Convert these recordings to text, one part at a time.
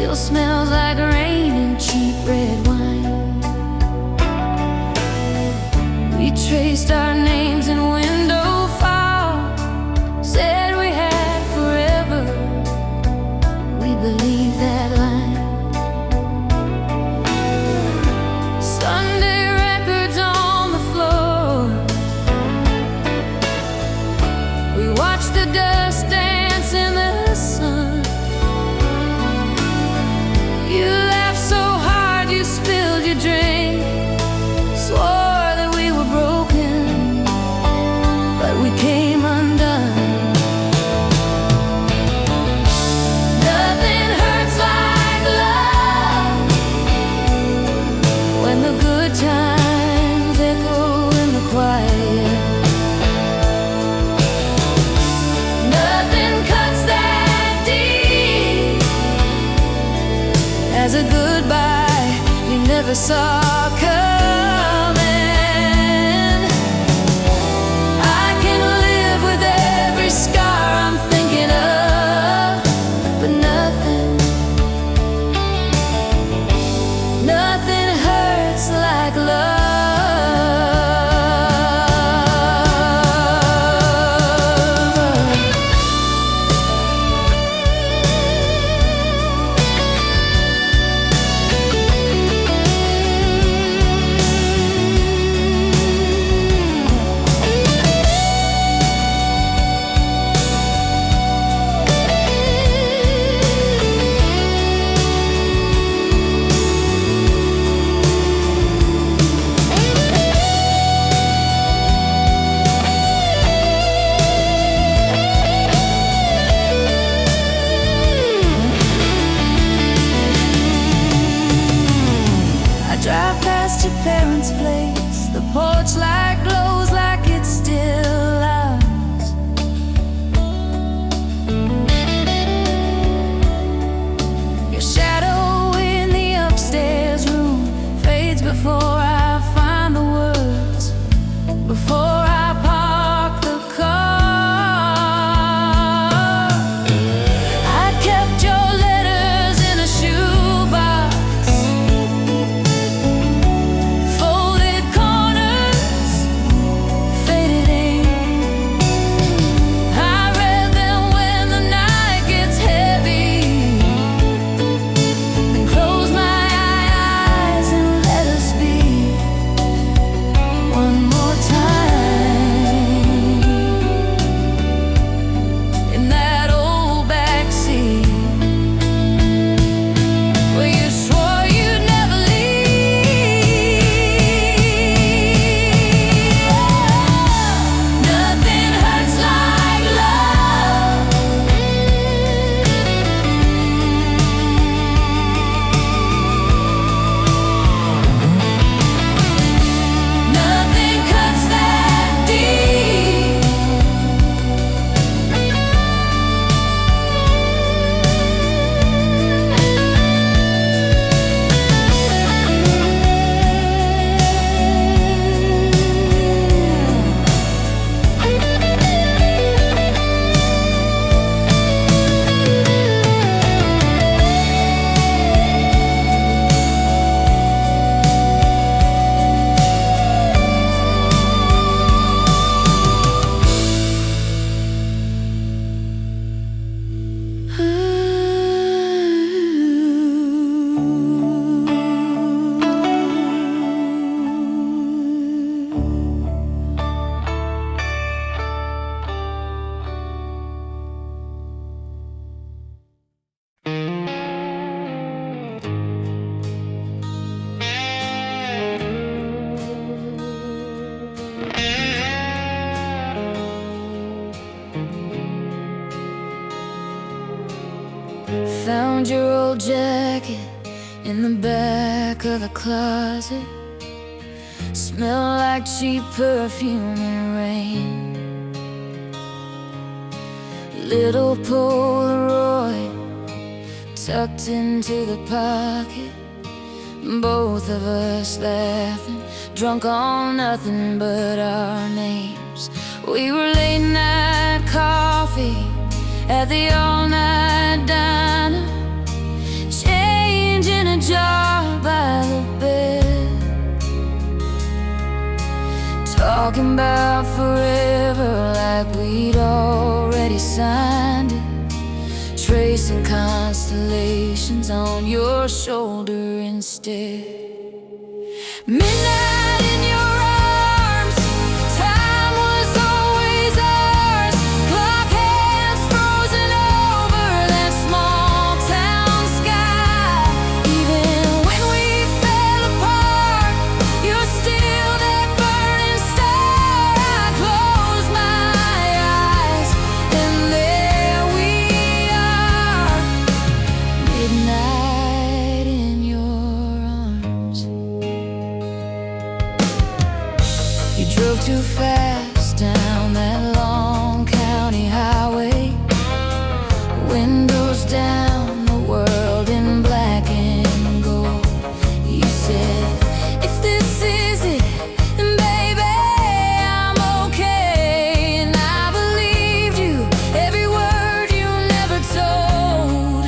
still smells like rain and cheap red wine. We traced our names in window file, said we had forever. We believed that line. Sunday records on the floor, we watched the dust dance in the sun. You laughed so hard you spilled your drink, swore that we were broken, but we came undone. Nothing hurts like love, when the good times echo in the quiet. Nothing cuts that deep as a goodbye you never saw coming. I can live with every scar I'm thinking of, but nothing hurts like love. Drive past your parents' place, the porch light glows like it's still ours. Your shadow in the upstairs room fades before I find the words, before I park the car. I kept your letters in a shoebox, folded corners, faded ink. I read them when the night gets heavy, then close my eyes and let us be one more time in that old backseat where you swore you'd never leave. Nothing hurts like love. Nothing cuts that deep. Found your old jacket in the back of the closet. Smell like cheap perfume in rain. Little Polaroid tucked into the pocket. Both of us laughing, drunk on nothing but our names. We were late night coffee at the all-night diner. out forever like we'd already signed it, tracing constellations on your shoulder instead. Midnight in your arms, time was always ours. Clock hands frozen over that small town sky. Even when we fell apart, you're still that burning star. I close my eyes and there we are. Midnight in your arms. You drove too fast down that long county highway, windows down, the world in black and gold. You said, if this is it, then baby, I'm okay. And I believed you, every word you never told.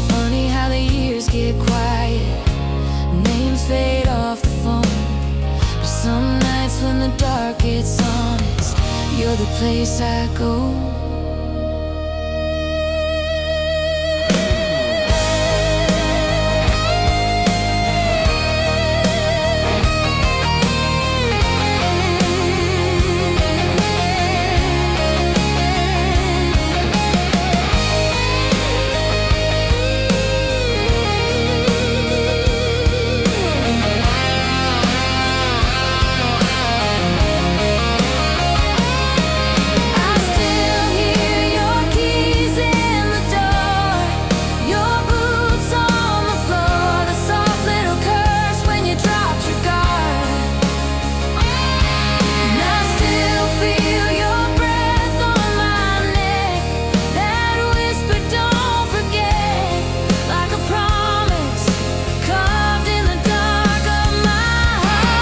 Funny how the years get quiet, names fade off the phone. But some nights when the dark gets honest, you're the place I go. I still hear your keys in the door, your boots on the floor, the soft little curse when you dropped your guard. And I still feel your breath on my neck, that whisper, don't forget, like a promise carved in the dark of my heart.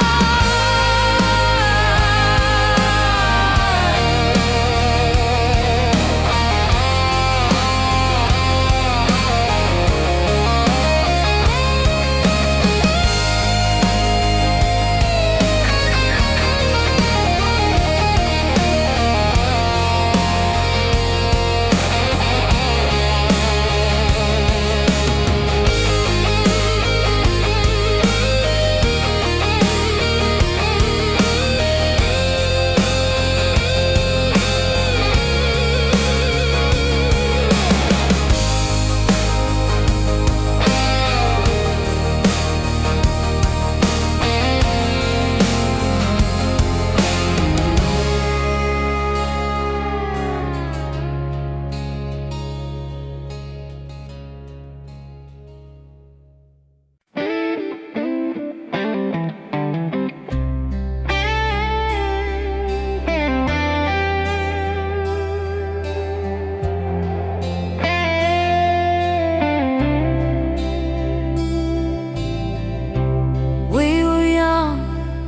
We were young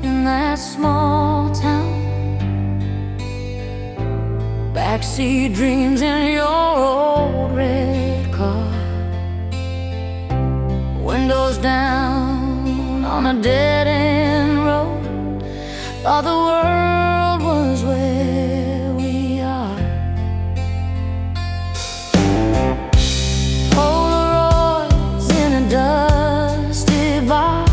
in that small town, backseat dreams in your old red car, windows down on a dead-end road. Thought the world was where we are. Polaroids in a dusty box,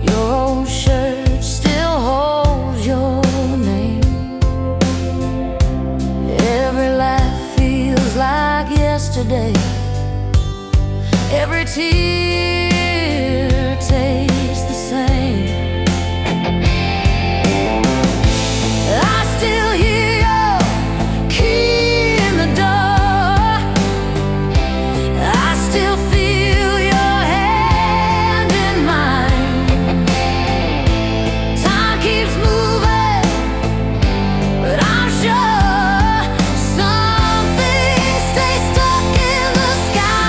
your old shirt still holds your name. Every laugh feels like yesterday, every tear tastes the same. I still hear your key in the door, I still feel your hand in mine. Time keeps moving, but I'm sure something stays stuck in the sky.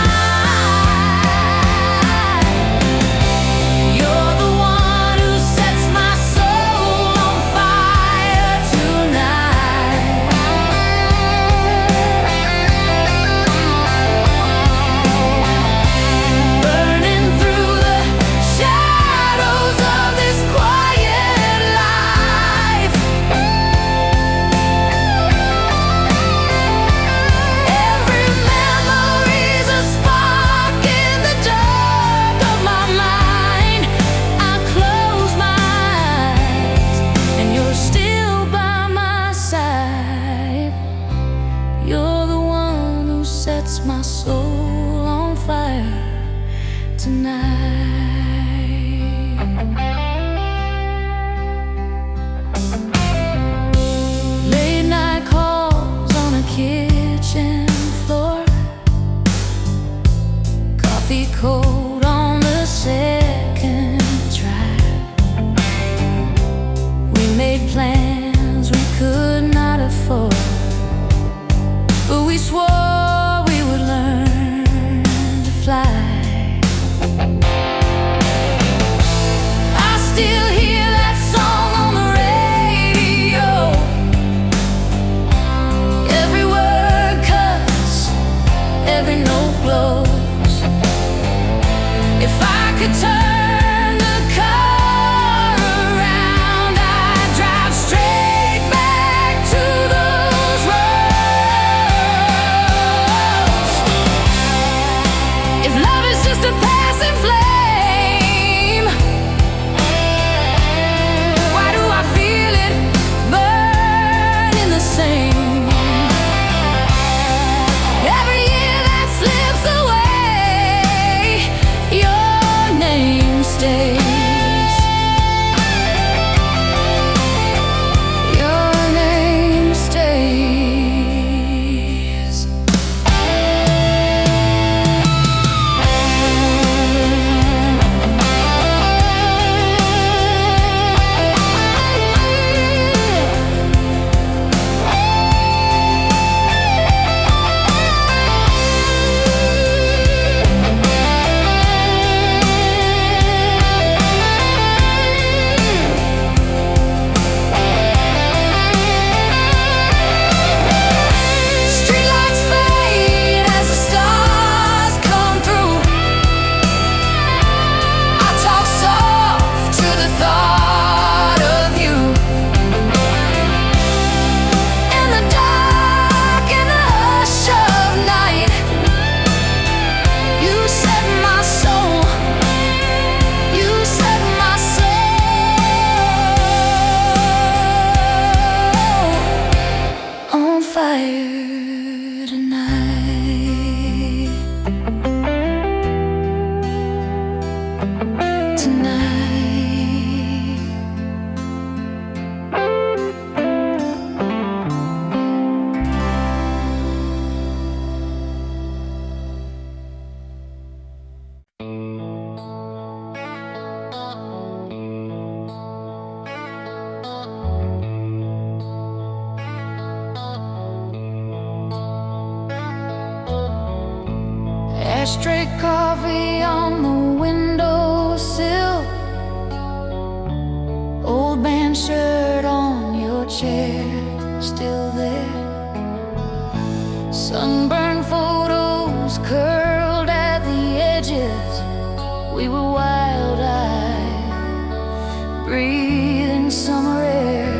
my soul on fire tonight. Late night calls on a kitchen floor, coffee cold on the second try. We made plans we could not afford, but we swore we would learn to fly. I still hear that song on the radio. Every word cuts, every note blows. If I could turn the car around, I'd drive straight back to those roads. If love is just a passing flame, why do I feel it burning the same? Every year that slips away, your name stays. Your name stays. Streetlights fade as the stars come through. I talk soft to the thought of you. In the dark, in the hush of night, you set my soul, you set my soul on fire tonight. Tonight. Ashtray coffee on the windowsill, old band shirt on your chair, still there. Sunburned photos curled at the edges. We were wild-eyed, breathing summer air.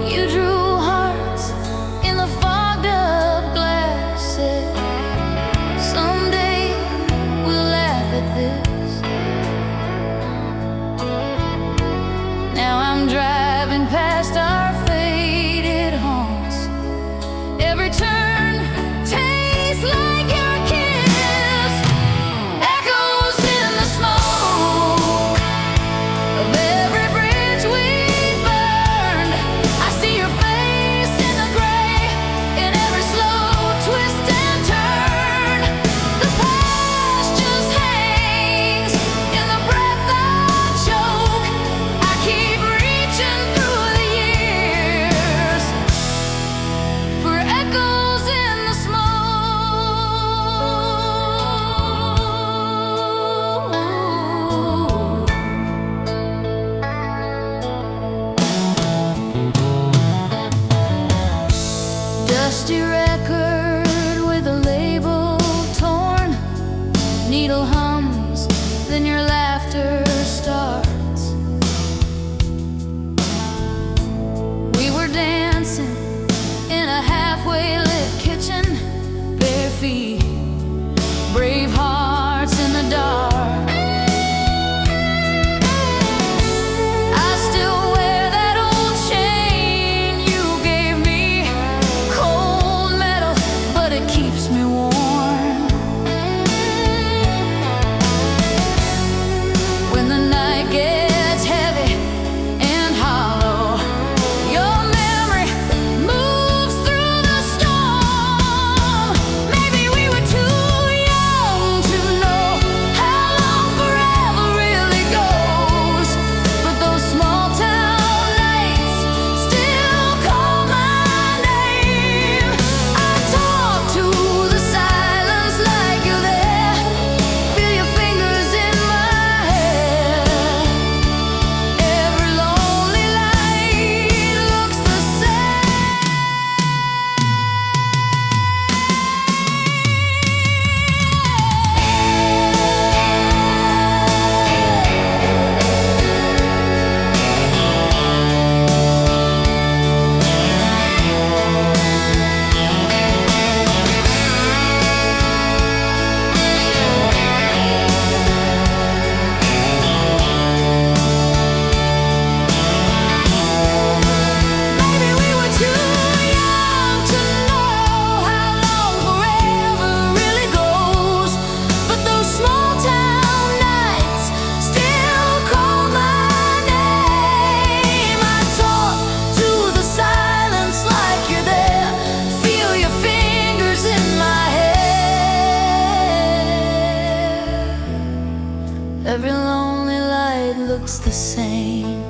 You drew hearts in the fogged-up glasses. Someday we'll laugh at this. Now I'm driving past our faded homes. Every turn tastes like your kiss. Echoes in the smoke of every bridge we burned. I see your face in the gray, in every slow twist and turn. The past just hangs in the breath I choke. I keep reaching through the years for echoes in the smoke. Dusty record with a label torn, needle hums, then your laughter starts. We were dancing in a halfway lit kitchen, bare feet, brave hearts in the dark. I still wear that old chain you gave me, cold metal, but it Every lonely light looks the same.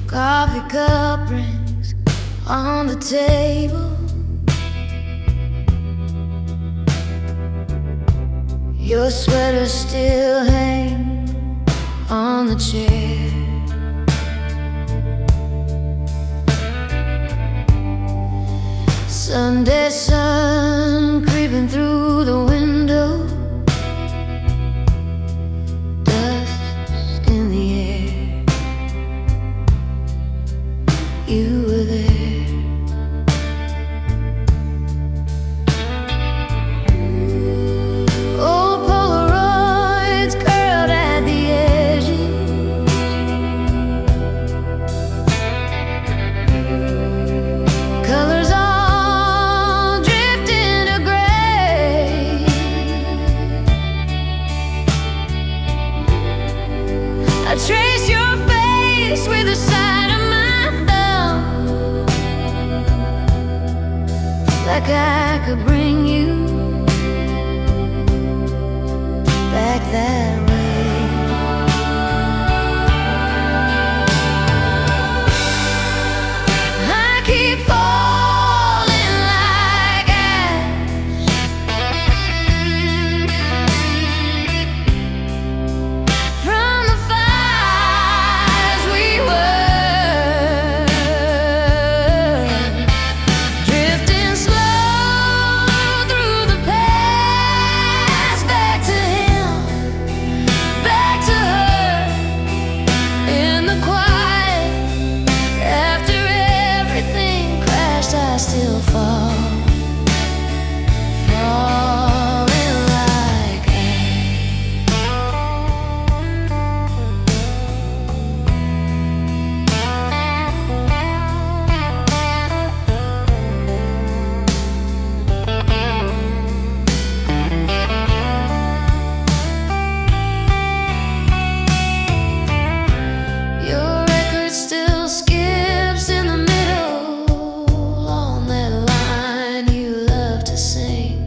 Coffee cup rings on the table. Your sweater still hangs on the chair. Sunday sun creeping through the window. Dust in the air. You were there. Old Polaroids curled at the edges. Colors all drifting to gray. I trace your face with the side of my thumb, like I could bring you back that way. I keep falling like ash from the fires we were, drifting slow through the past, back to him, back to her, in the quiet. After everything crashed, I still fall, falling like your record still skips in the middle on that line you love to sing.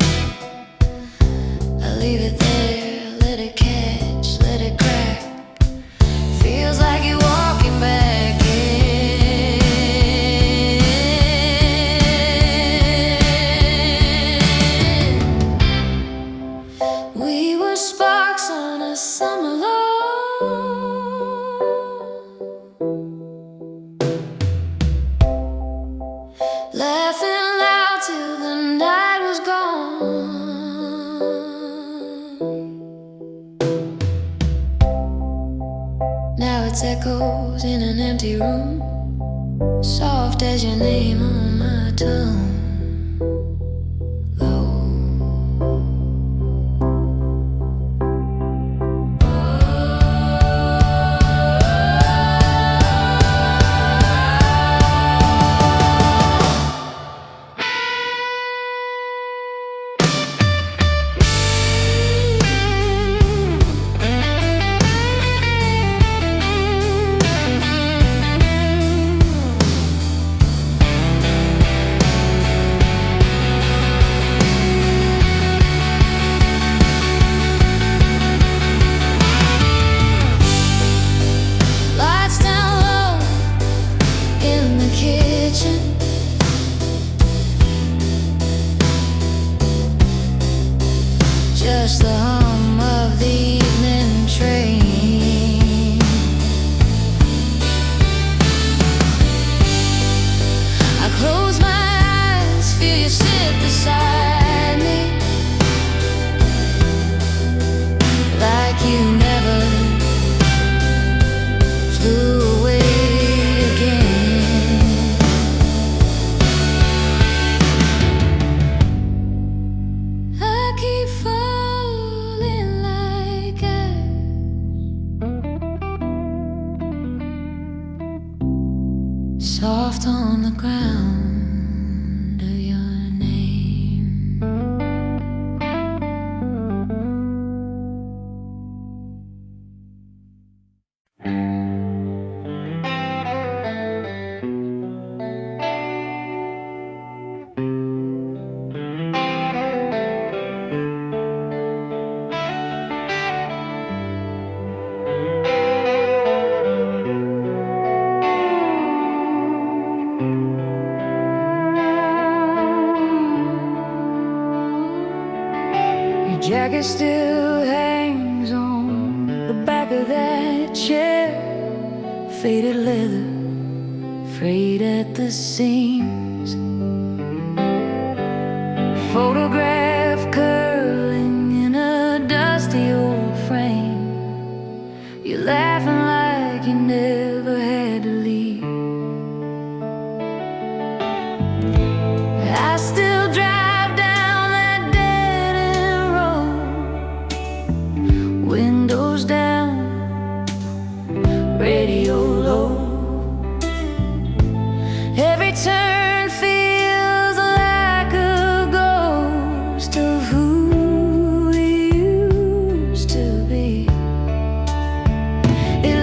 I leave it there, let it catch, let it crack. Feels like you're walking back in. We were sparks on a summer lawn, laughing loud till the night was gone. Now it's echoes in an empty room, soft as your name on my tongue. Low. the ground of your name. Your jacket still hangs on the back of that chair, faded leather, frayed at the seams, photograph curling in a dusty old frame. You're laughing like you never had to leave. I still drive down that dead-end road, windows down, radio low. Every turn feels like a ghost of who we used to be. It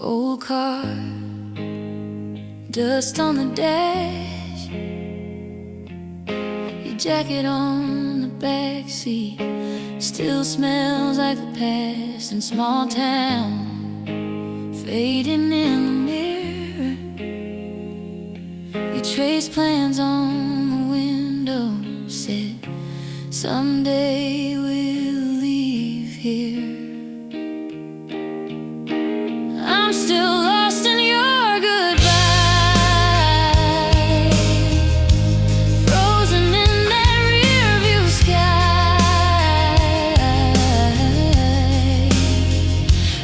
Old car, dust on the dash, your jacket on the back seat still smells like the past. In small town, fading in the mirror, your trace plans on the windowsill. Someday we'll leave here. I'm still lost in your goodbye, frozen in that rearview sky.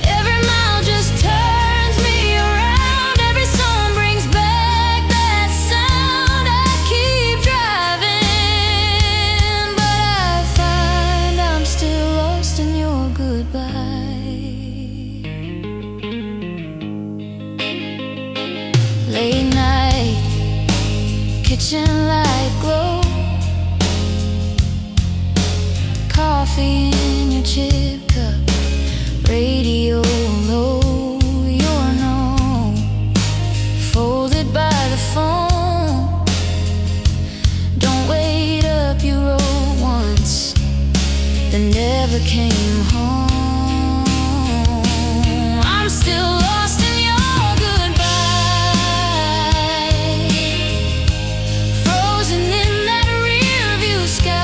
Every mile just turns me around, every song brings back that sound. I keep driving, but I find I'm still lost in your goodbye. Late night, kitchen light glow, coffee in your chip cup, radio low, your no, folded by the phone. Don't wait up, you wrote once, then never came home. I'm still lost in your goodbye, frozen in that rearview sky.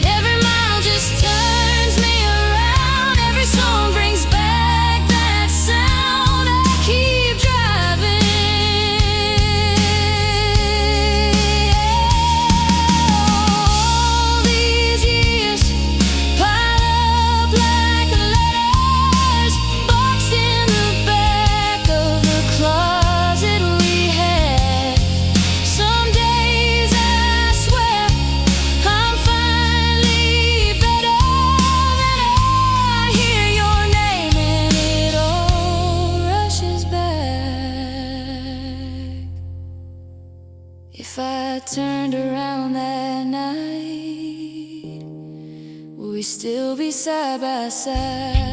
Every mile just turns me around, every song brings back that sound. I keep driving. All these years pile up like letters, boxed in the back of the closet we had. Some days I swear I'm finally better, then I hear your name and it all rushes back. If I turned around that night, would we still be side by side?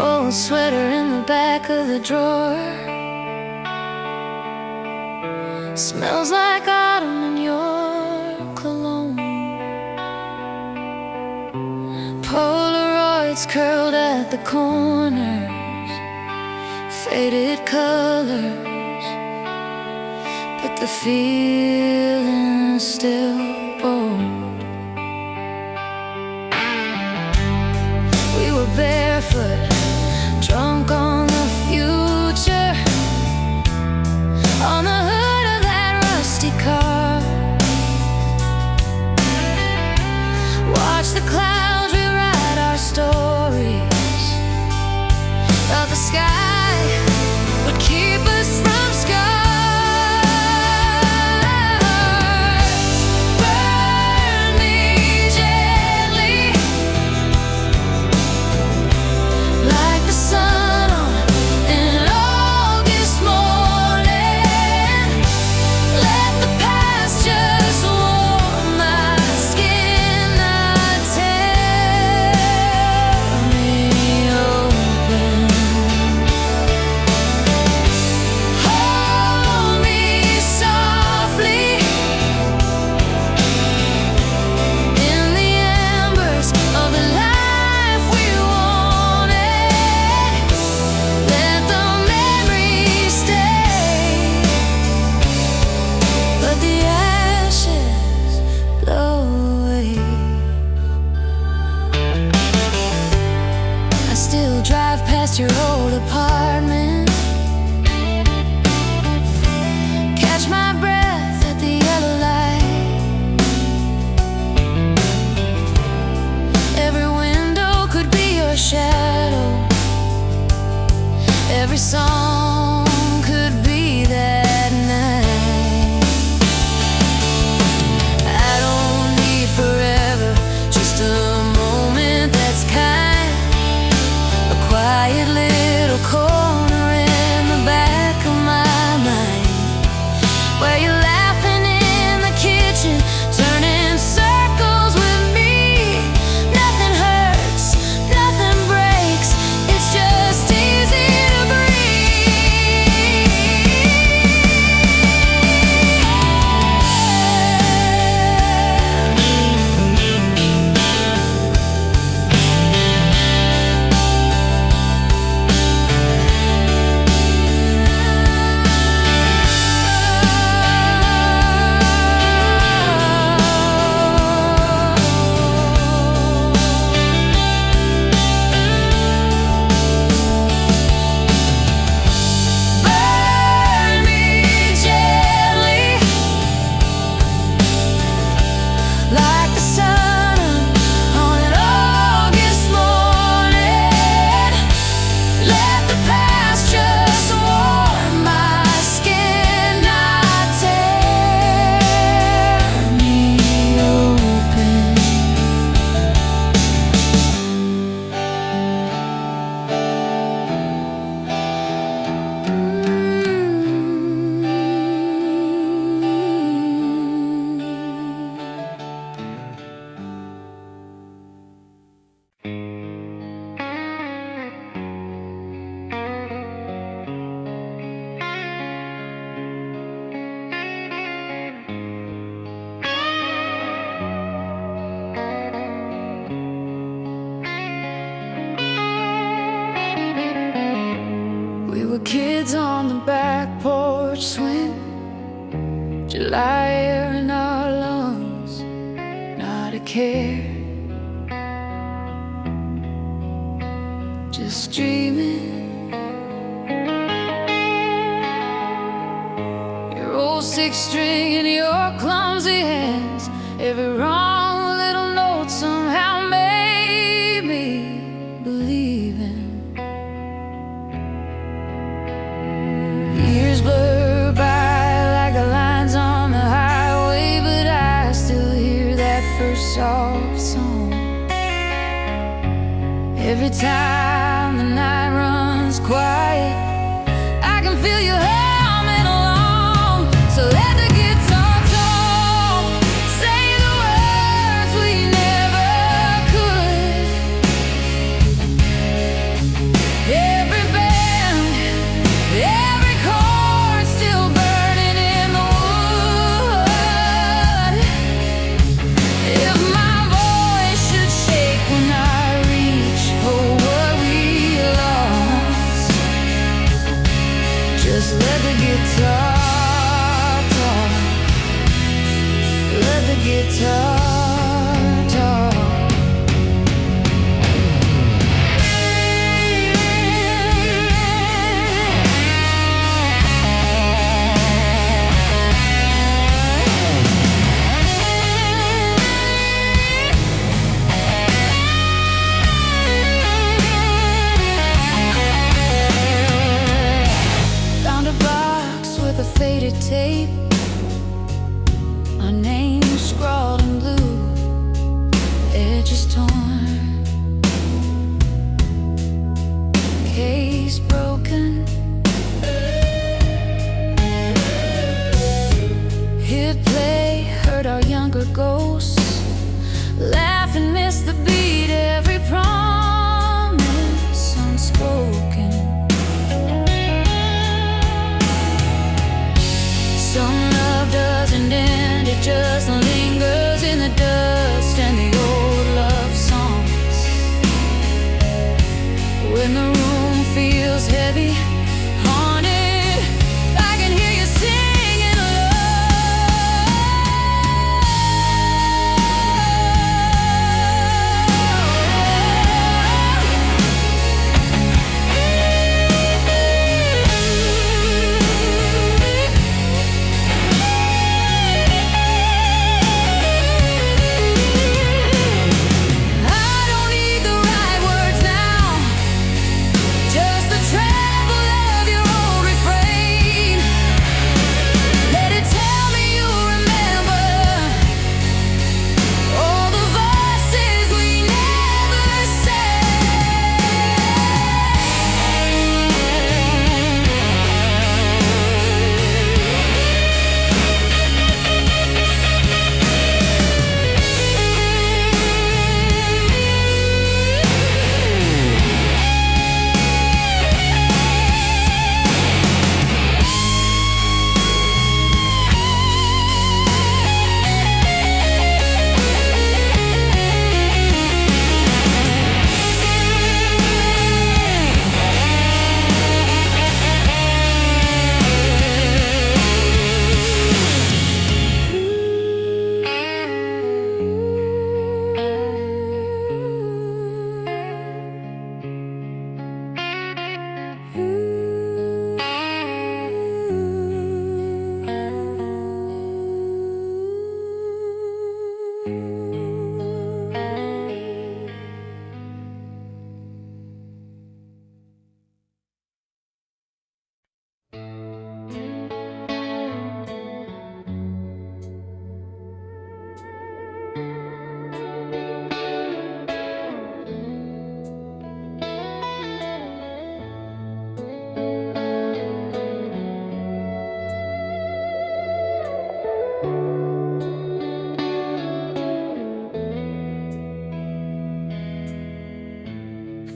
Old sweater in the back of the drawer, smells like autumn in your cologne. Polaroids curled at the corners, faded colors, but the feeling's still bold. We were barefoot, drunk on the future, on the hood of that rusty car. Watch the clouds rewrite our stories, thought the sky would keep us from scars. Kids on the back porch swing, July air in our lungs, not a care. Just dreaming. Your old six string in your clumsy hands, every wrong little note somehow made me believe in. Years blur by like the lines on the highway, but I still hear that first soft song. Every time the night runs quiet, I can feel you humming along. So let the guitar talk, say the words we never could. Every band, every chord still burning in the wood. If my voice should shake when I reach for what we lost, just let the guitar talk. Let the guitar talk. Found a box with a faded tape, our names scrawled in blue, edges torn, case broken. Hit play, heard our younger ghosts laugh and miss the beat, every promise unspoken. Some love doesn't end, it just lingers in the dust and the old love songs. When the room feels heavy, haunted, I can hear you singing I don't need the right words now, just the treble of your old refrain. Let it tell me you remember all the voices we never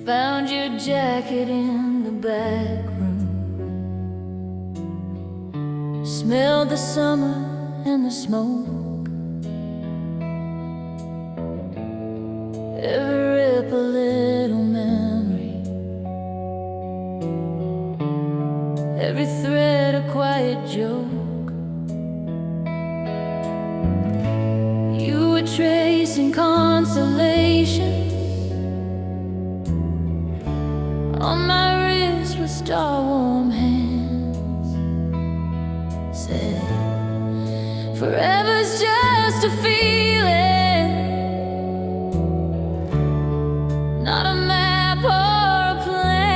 found your jacket in the back room, smelled the summer and the smoke, every rip a little memory. chasing consolation. On my wrist with star-warm hands said, forever's just a feeling, not a map or a plan.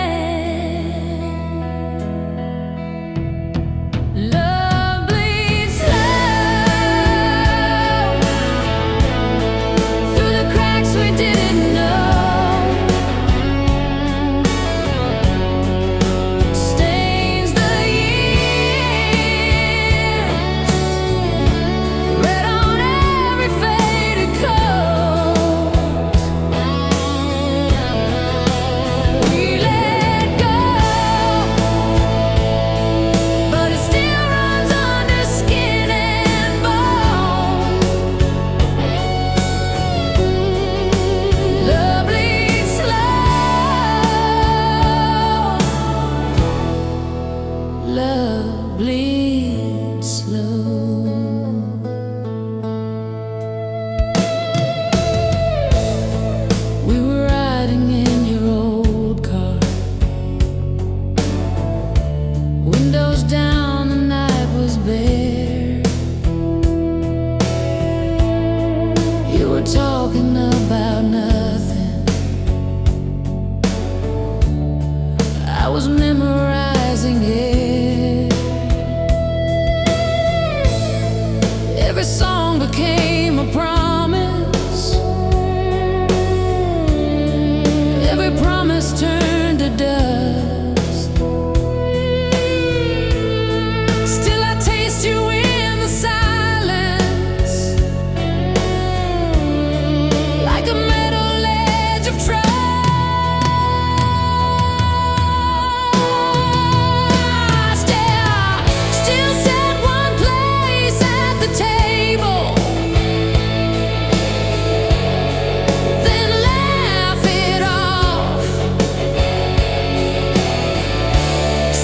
Love bleeds slow through the cracks we didn't know. Stains the years, red on every faded coat. We let go, but it still runs under skin and bone. Love bleeds slow. Love bleeds slow. We were riding in your old car, windows down, the night was bare. You were talking about nothing. I was memorizing it. Every song became a promise. Every promise turned to dust. Still I taste you in the silence, like a metal edge of trust. Still sat one place at the table, then laugh it off.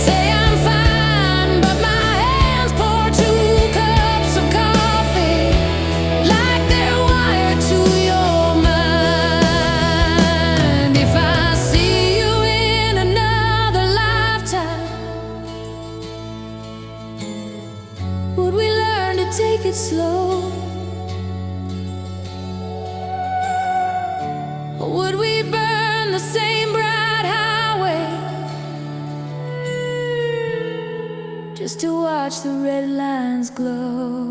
Say I'm fine, but my hands pour 2 cups of coffee, like they're wired to your mind. If I see you in another lifetime, would we learn to take it slow? Or would we burn the same bright highway just to watch the red lines glow?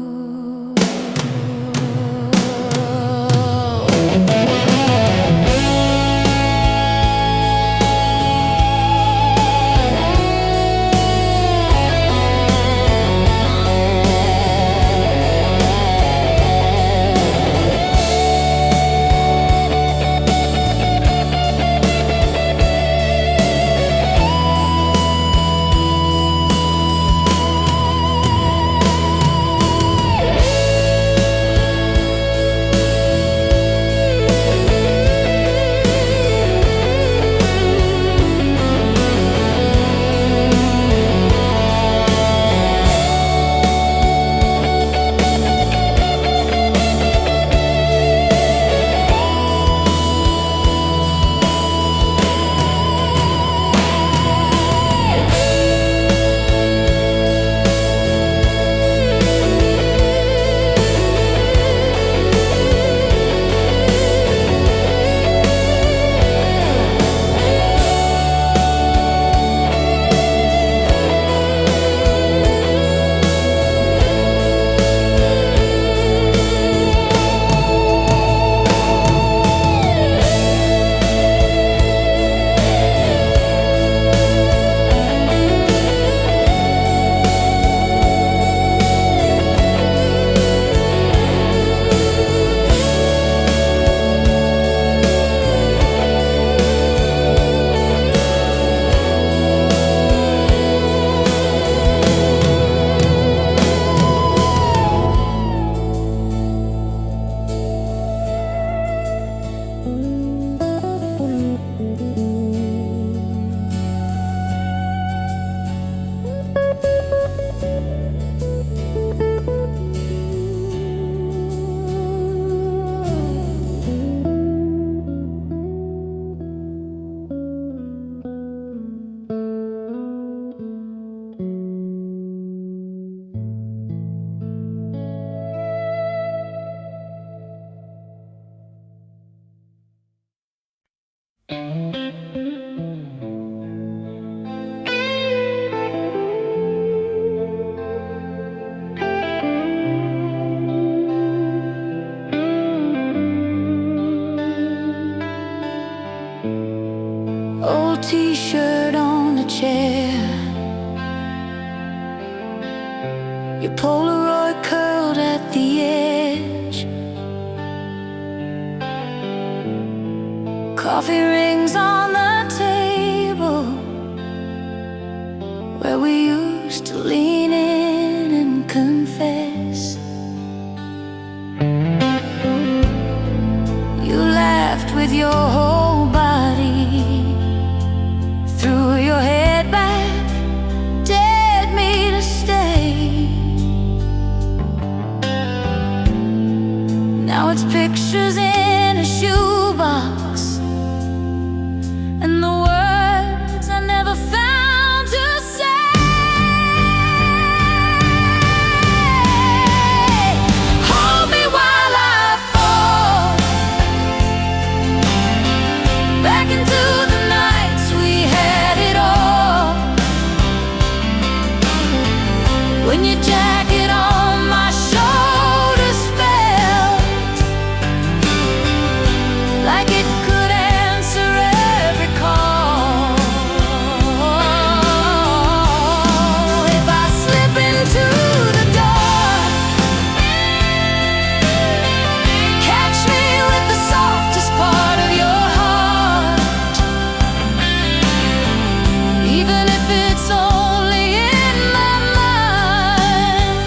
Old t-shirt on a chair, your Polaroid curled at the edge, coffee rings on the table where we used to lean in and confess. You laughed with your whole body, threw your head back, dared me to stay. Now it's pictures in a shoebox and the words I never found to say. Hold me while I fall back into the nights we had it all. When your jacket on my shoulders felt like it could answer every call. If I slip into the dark, catch me with the softest part of your heart, even if it's only in my mind.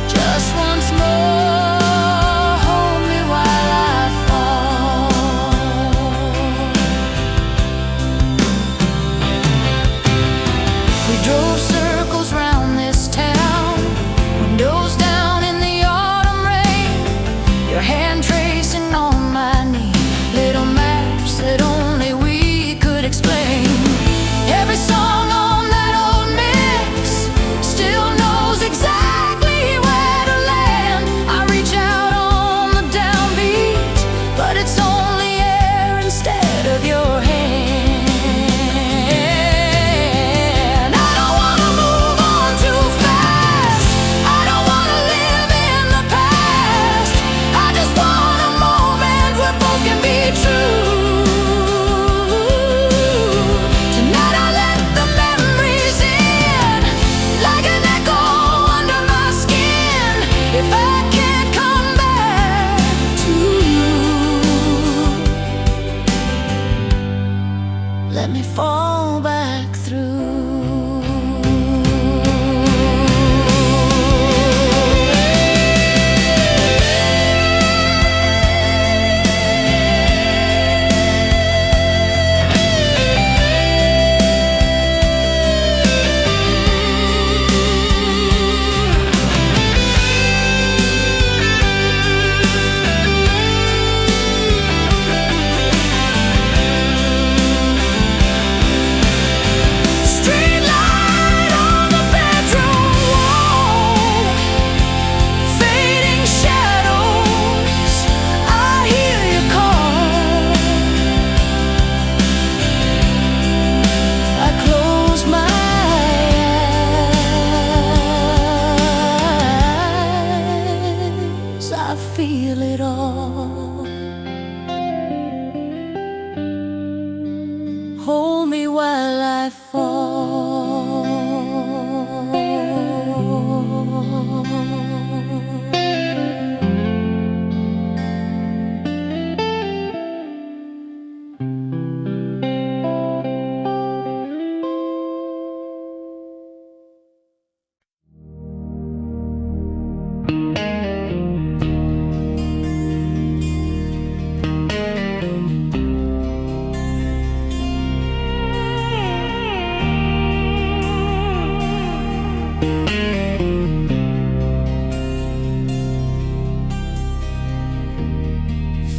Just once more, hold me while I fall. We drove circles round this town, windows down in the autumn rain, your hand tracing on my knee, little maps that only we could explain. Every song on that old mix still knows exactly where to land. I reach out on the downbeat, but it's only air instead of your hand. I don't wanna move on too fast, I don't wanna live in the past, I just want a moment where both can be true. Tonight I let the memories in, like an echo under my skin. If I can't come back to you, let me fall back through. Street light on the bedroom wall, fading shadows, I hear you call. I close my eyes, I feel it all. Hold me while I fall.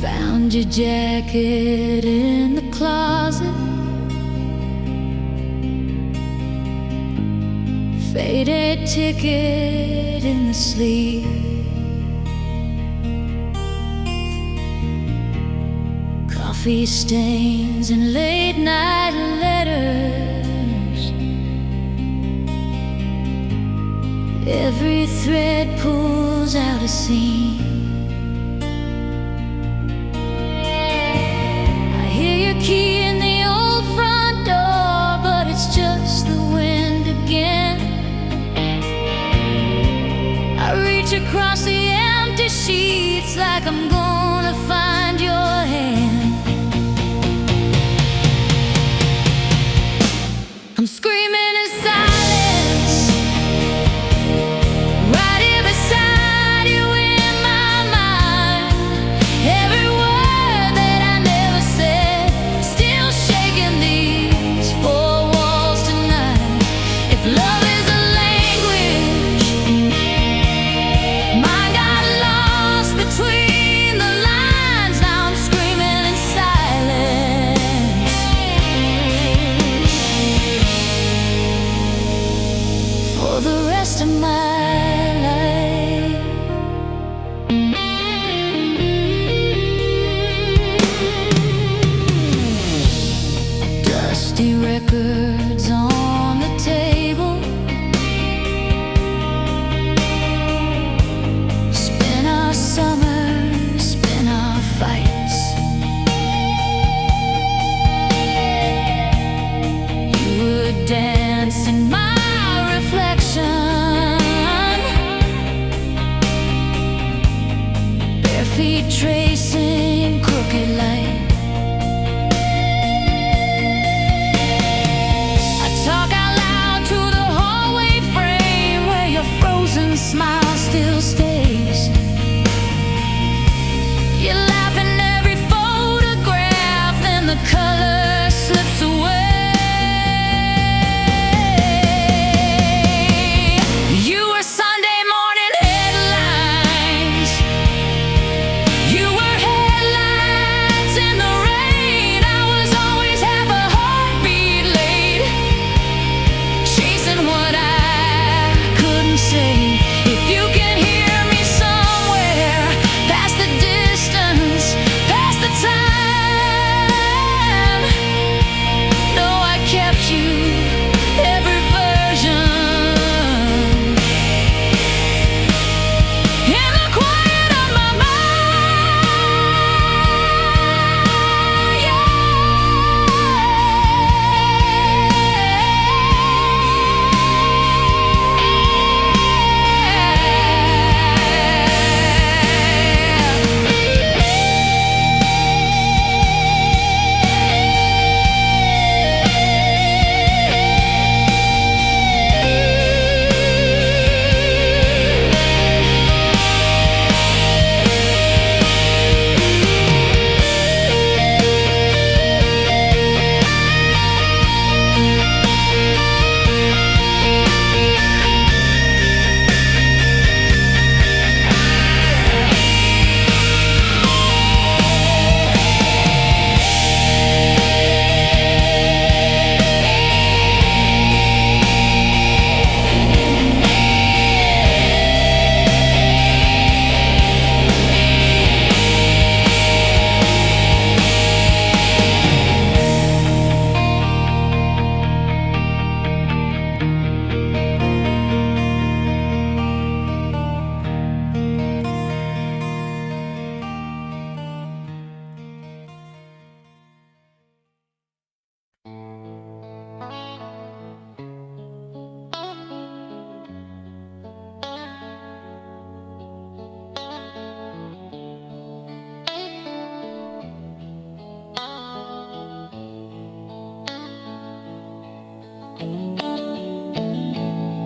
Found your jacket in the closet, faded ticket in the sleeve, coffee coffee stains and late night letters. Every thread pulls out a seam. I hear your key in the old front door, but it's just the wind again. I reach across the empty sheets like I'm gonna find your hand. I'm screaming in silence, right here beside you in my mind. Every word that I never said, still shaking these four walls tonight. If love is a language, mine got lost between the lines. Now I'm screaming in silence for the rest of my life. Dusty records on the table, spin our summers, spin our fights. You would dance in my reflection, bare feet tracing crooked light. I talk out loud to the hallway frame where your frozen smile still stays. You laugh in every photograph, then the color slips away. You were Sunday morning headlines. You were headlines in the rain. I was always half a heartbeat late, chasing what I couldn't say. If you can hear me somewhere, past the distance, past the time, know I kept you every version. In the quiet of my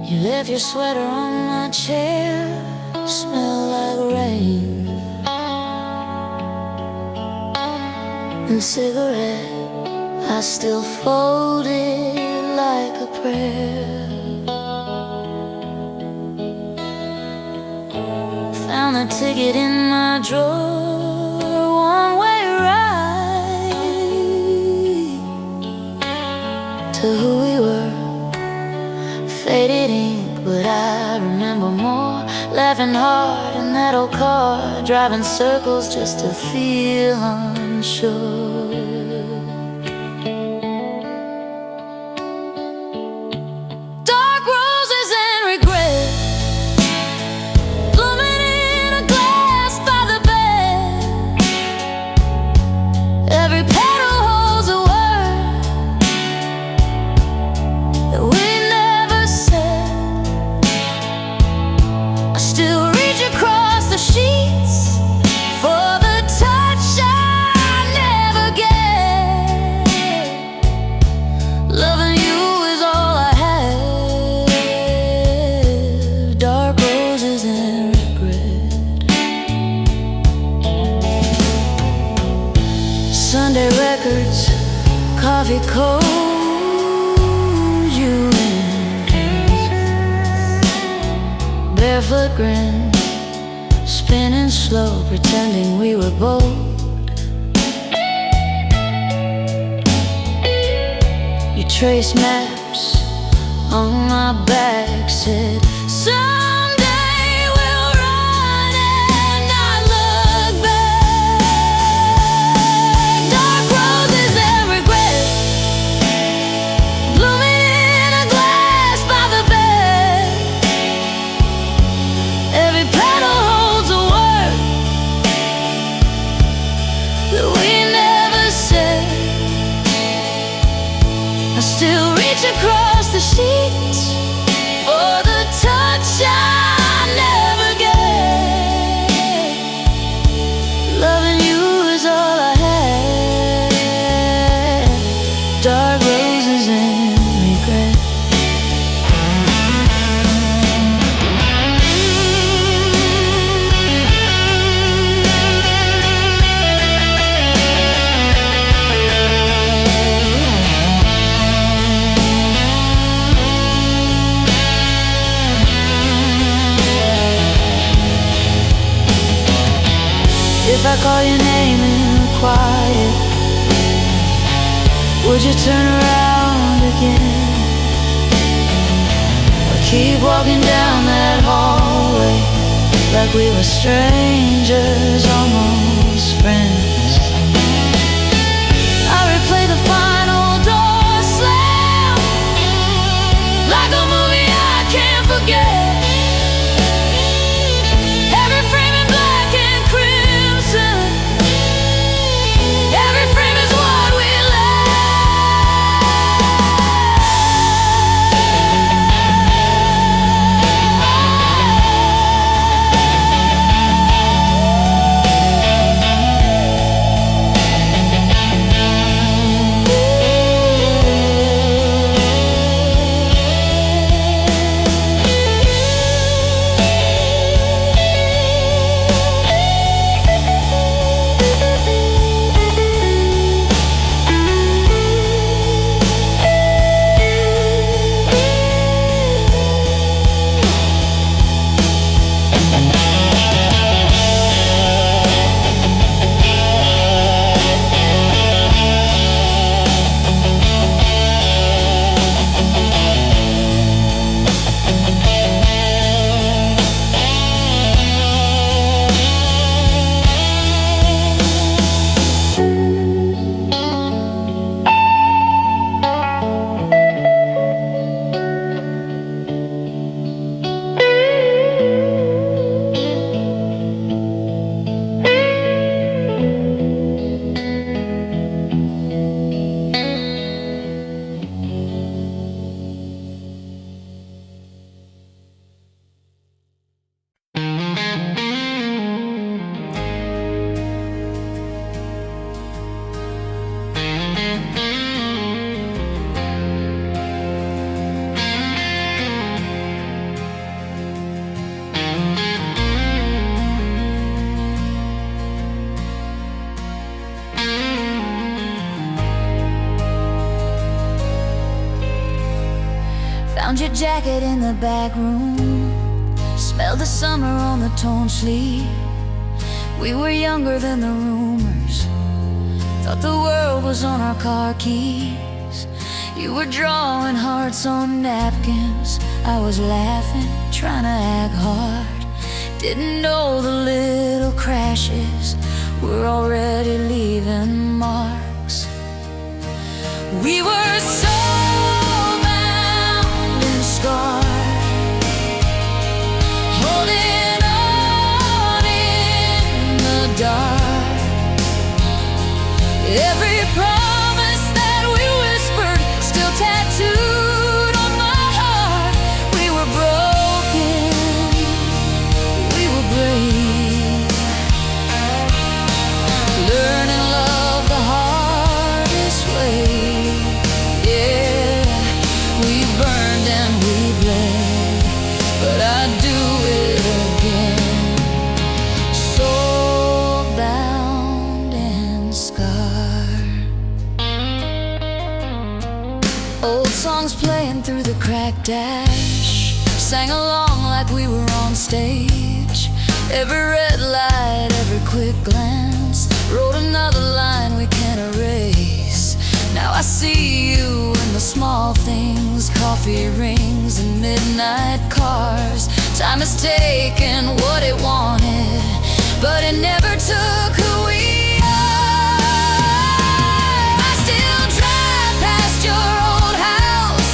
You left your sweater on my chair, smell like rain, and cigarette I still folded like a prayer. Found the ticket in my drawer, one-way ride to who we were. Faded ink, but I remember more. Laughing hard in that old car, driving circles just to feel unsure. Sunday records, coffee cold, you in barefoot grin, spinning slow, pretending we were bold. You traced maps on my back, said someday we'll run and not look back. Dark roses and regret, blooming in a glass by the bed. Every petal holds a word that we never said. I still reach across the sheets for the touch I never get. Loving you is all I had. Dark roses and regret. If I call your name in the quiet, would you turn around again? Or keep walking down that hallway like we were strangers, almost friends? I replay the final door slam like a movie I can't forget. Found your jacket in the back room, smelled the summer on the torn sleeve. We were younger than the rumors, thought the world was on our car keys. You were drawing hearts on napkins, I was laughing, trying to act hard. Didn't know the little crashes were already leaving marks. We were soulbound and scarred, holding on in the dark. Every promise that we whispered still tattooed on my heart. We were broken, we were brave, learning love the hardest way. Yeah, we burned and we bled, but I'd do it again. Soulbound and scarred. black dash, sang along like we were on stage. Every red light, every quick glance, wrote another line we can't erase. Now I see you in the small things, coffee rings and midnight cars. Time has taken what it wanted, but it never took who we are. I still drive past your old house,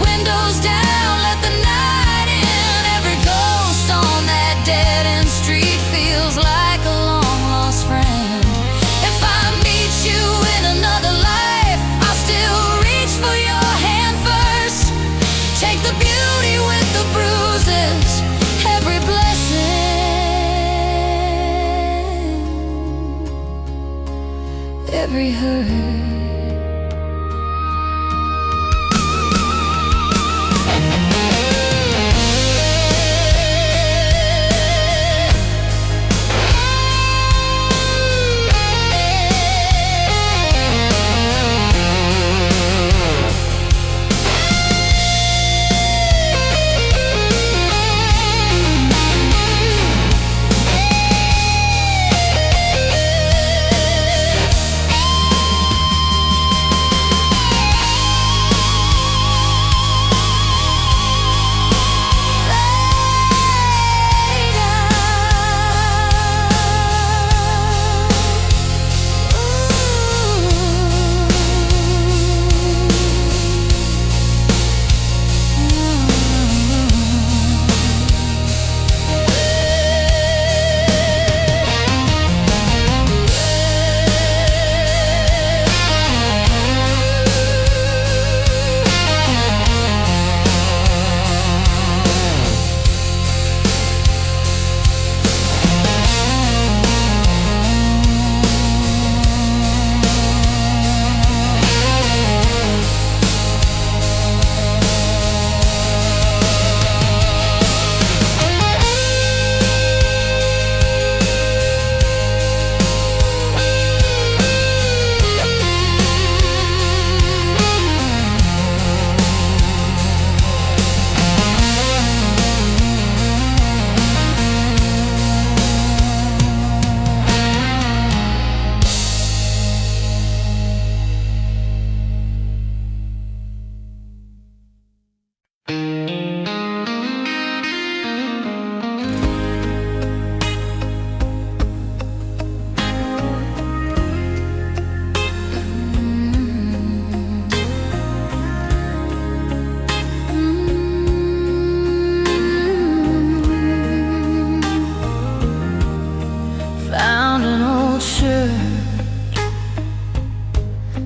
windows down, let the night in. Every ghost on that dead-end street feels like a long-lost friend. If I meet you in another life, I'll still reach for your hand first. Take the beauty with the bruises, every blessing, every hurt.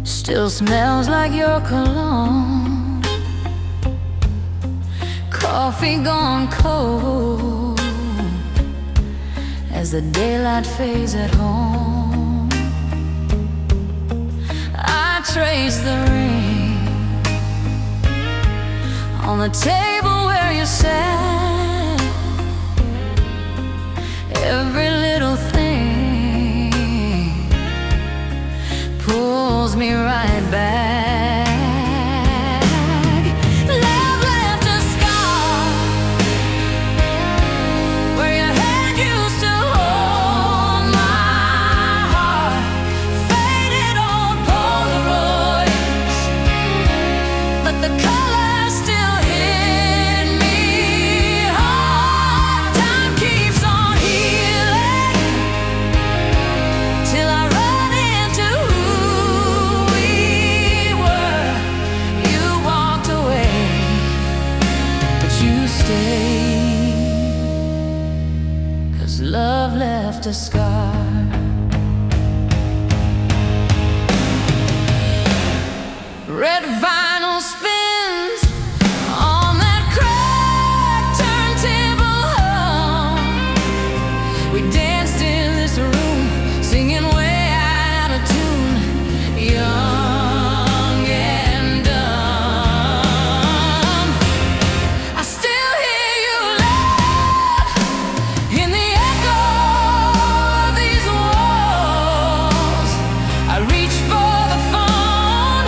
Still smells like your cologne. Coffee gone cold as the daylight fades at home. I trace the ring on the table where you sat. Every little thing pulls me right back. Love left a scar where your hand used to hold my heart. Faded on Polaroids, but the color still hit me hard. Time keeps on healing till I run into who we were. You walked away, but you stayed, 'cause love left a scar. Red vinyl spins on that cracked turntable hum. We danced in this room, singing way out of tune, young and dumb. I still hear you laugh in the echo of these walls. I reach for the phone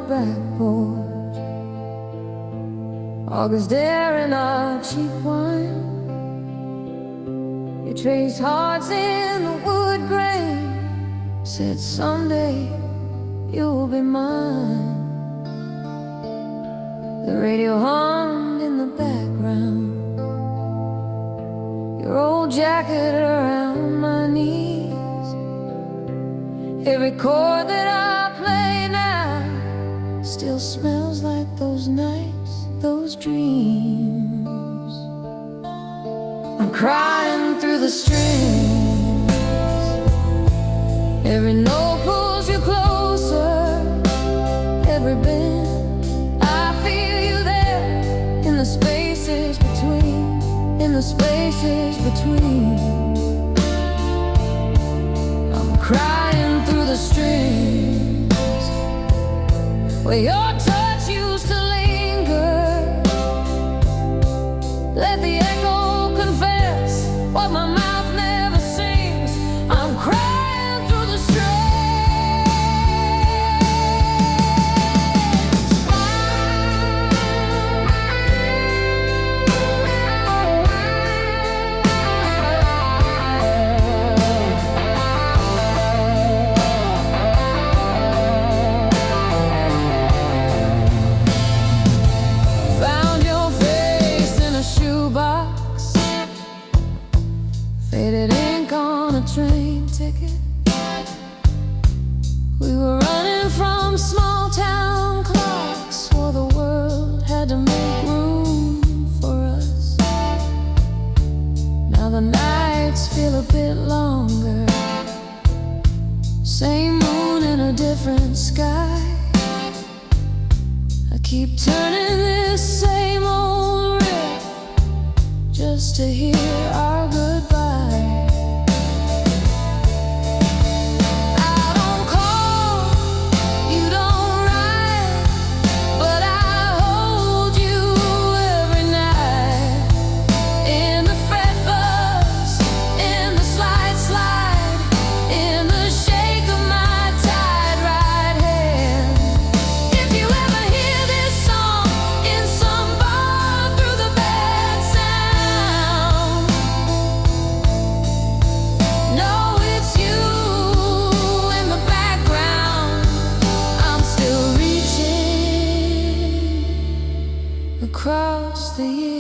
back porch, August air in our cheap wine. You traced hearts in the wood grain, said someday you'll be mine. The radio hummed in the background, your old jacket around my knees. Every chord that I play now still smells like those nights, those dreams. I'm crying through the strings, every note pulls you closer, every bend I feel you there, in the spaces between, in the spaces between. I'm crying through the strings, where your touch used to linger. Let the echo confess what my mouth never sings. I'm crying through the strings. Found your face in a shoebox, faded ink on a train ticket. We were running from small town clocks, swore the world had to make room for us. Now the nights feel a bit longer, same moon in a different sky. I keep turning this same old riff just to hear our goodbye. I don't call, you don't write, but I hold you every night. In the fret buzz, in the slide slide, in the shake of my tied right hand. If you ever hear this song in some bar through the bad sound, know it's you in the background. I'm still reaching across the years.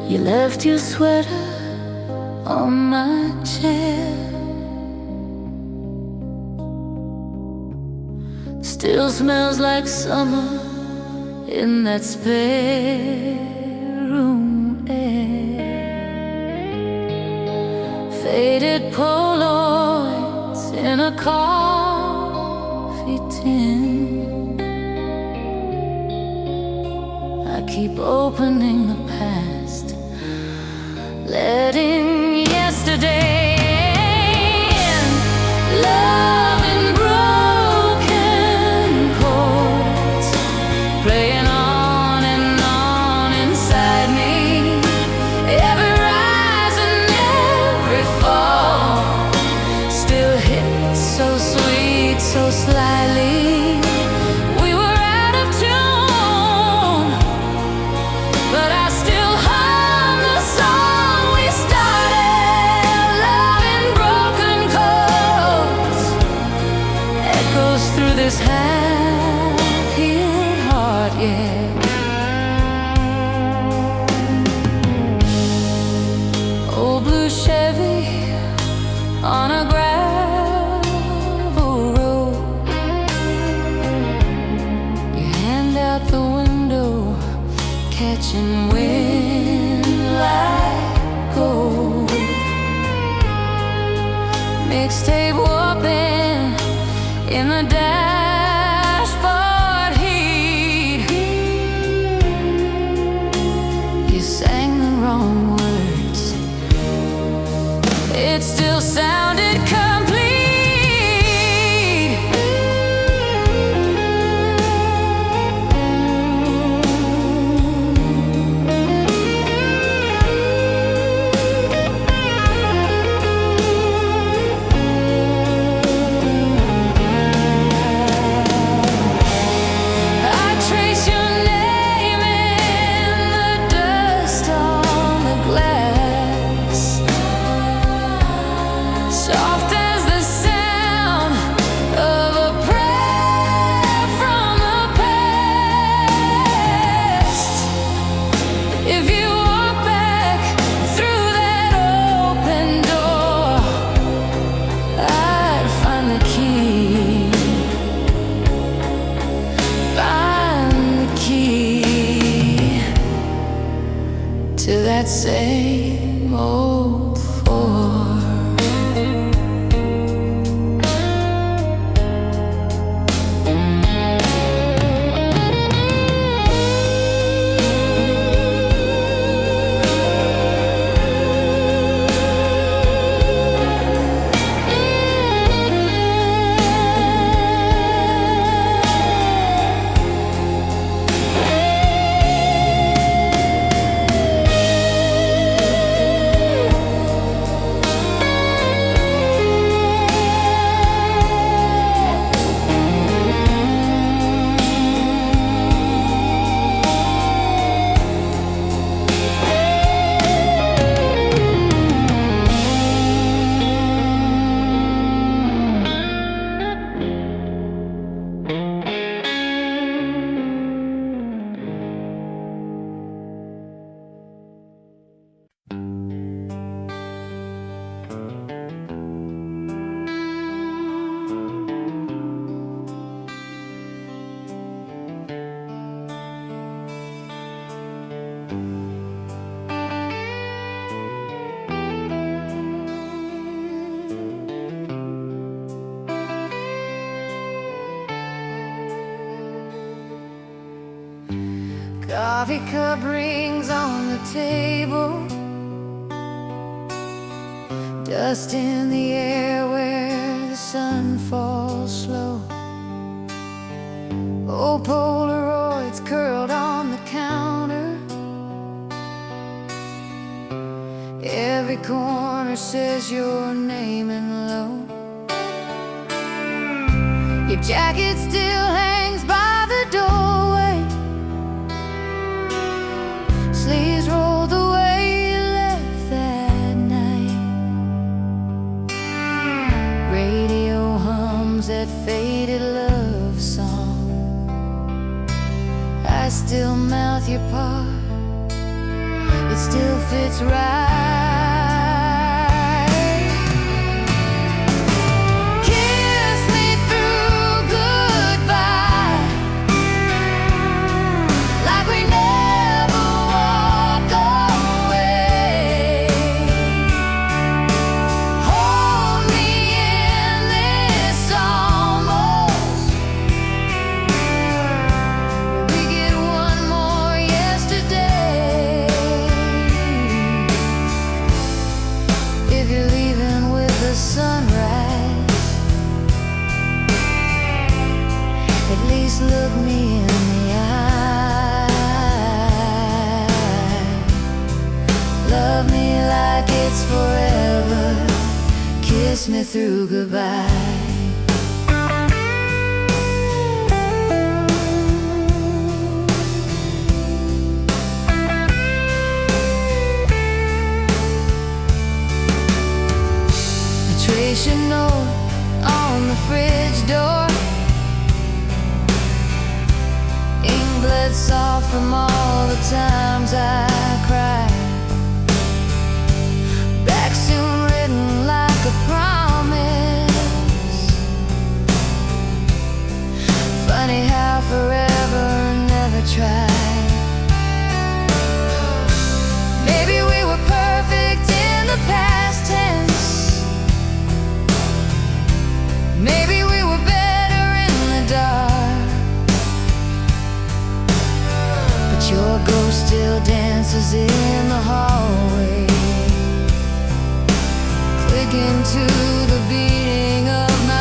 You left your sweater on my chair, still smells like summer in that spare room air. Faded Polaroids in in a coffee tin. I keep opening the past, letting yesterday in. Love in broken chords, playing on and on inside me. Every rise and every fall still hits so sweet, so slyly. We were out of tune, but I still hum the song we started. Love in broken chords echoes through this half-healed heart, yeah. Old blue Chevy on a gravel road. Your hand out the window, catching wind like gold. Mixtape warping in the dashboard heat. You sang the wrong words, it still sounded complete. I trace your name in the dust on the glass, soft as the sound of a prayer from the past. If you walk back through that open door, I'd find the key, find the key to that same old Ford. Coffee cup rings on the table, dust in the air where the sun falls slow. Old Polaroids curled on the counter, every corner says your name in low. Your jacket still hangs by the doorway, sleeves rolled the way you left that night. Radio hums that faded love song, I still mouth your part, it still fits right. Kiss me through goodbye, like we never walk away. Hold me in this look me in the eye. Love me like it's forever. Kiss me through goodbye. Trace your note on the fridge door. Ink bled soft from all the times I cried. Back soon written like a promise. Funny how forever never tried. Maybe we were perfect in the past tense. Maybe we were better in the dark. But your ghost still dances in the hallway, clicking to the beating of my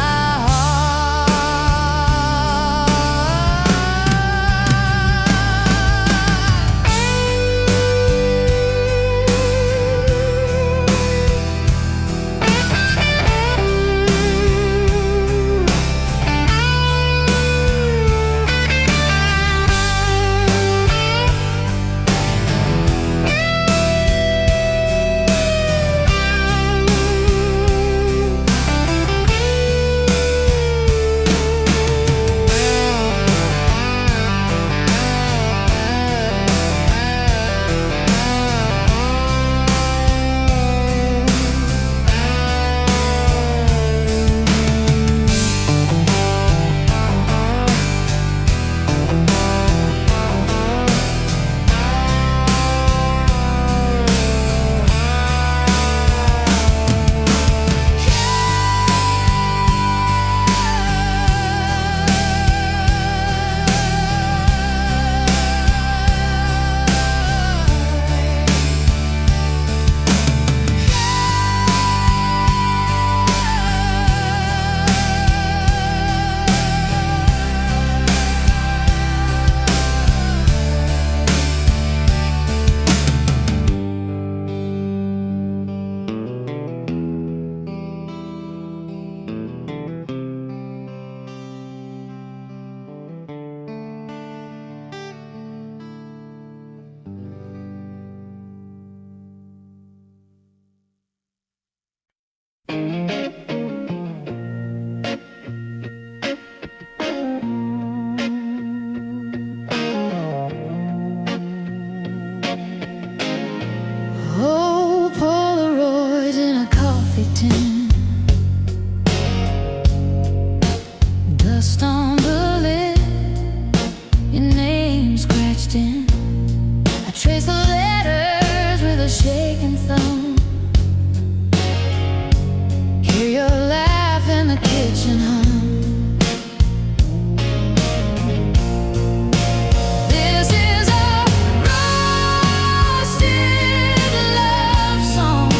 oh, Polaroids in a coffee tin. Dust on the lid, your name scratched in. I trace the letters with a shaking thumb. Hear your laugh in the kitchen hum. This is a roasted love song.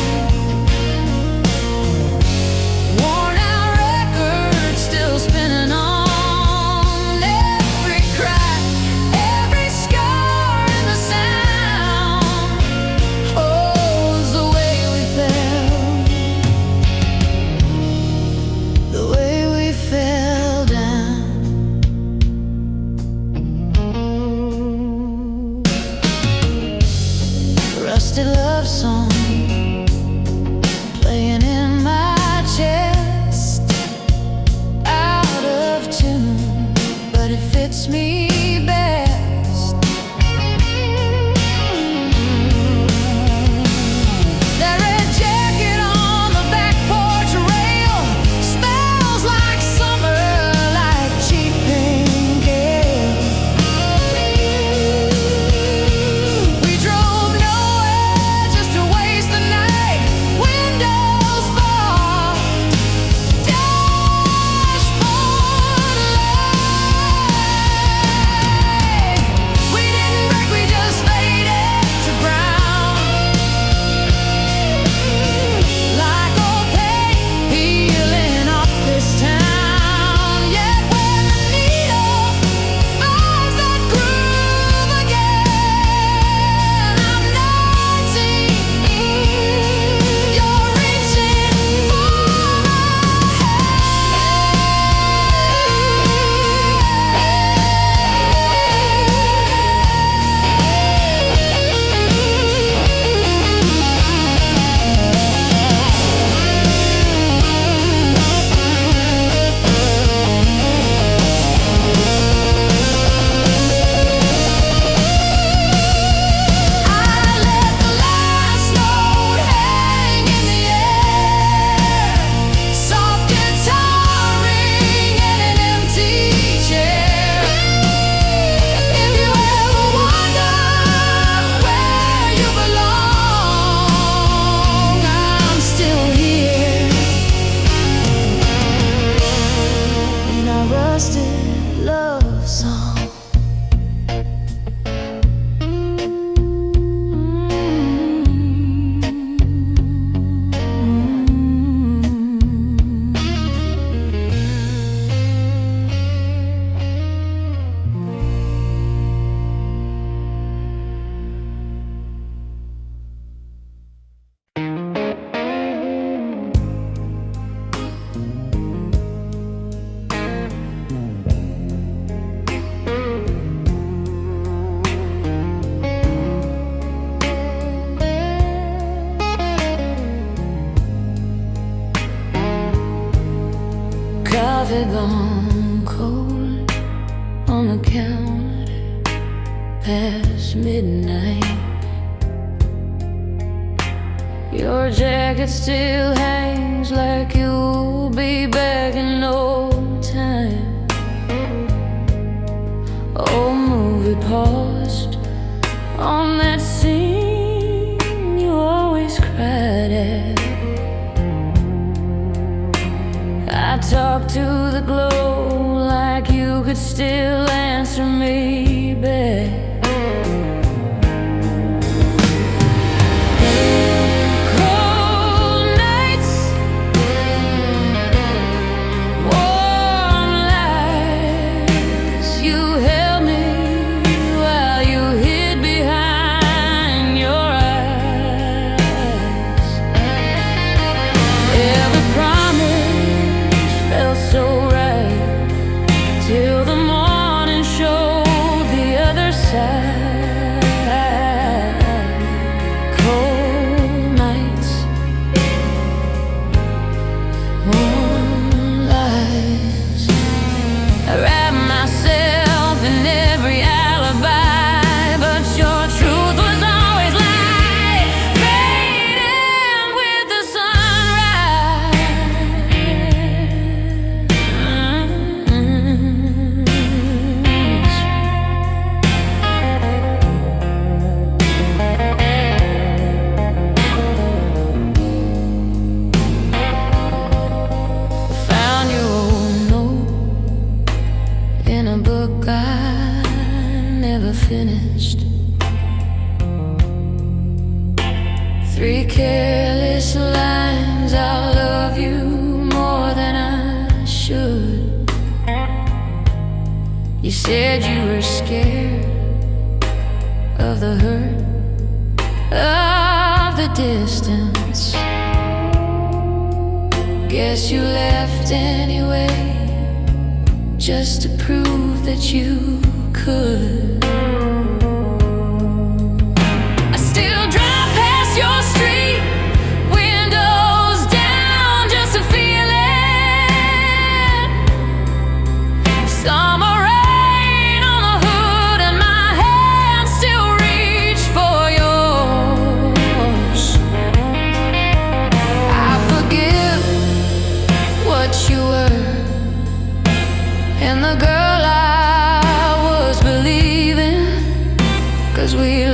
Worn out record still spinning on. Every crack, every scar in the sound. Oh, it's the way we felt, the way we fell down. Rusted love song playing in my chest, out of tune, but it fits me best. That red jacket on the back porch rail smells like summer, like cheap pink ale. We drove nowhere just to waste the night. Windows fogged, dashboard light. on the counter past midnight. Your jacket still hangs like you'll be back in no time. Old movie paused on that scene you always cried at. I talked to the glow like you could still answer me back. Finished. 3 careless lines, I love you more than I should. You said you were scared of the hurt, of the distance. Guess you left anyway, just to prove that you could. And the girl I was believing, 'cause we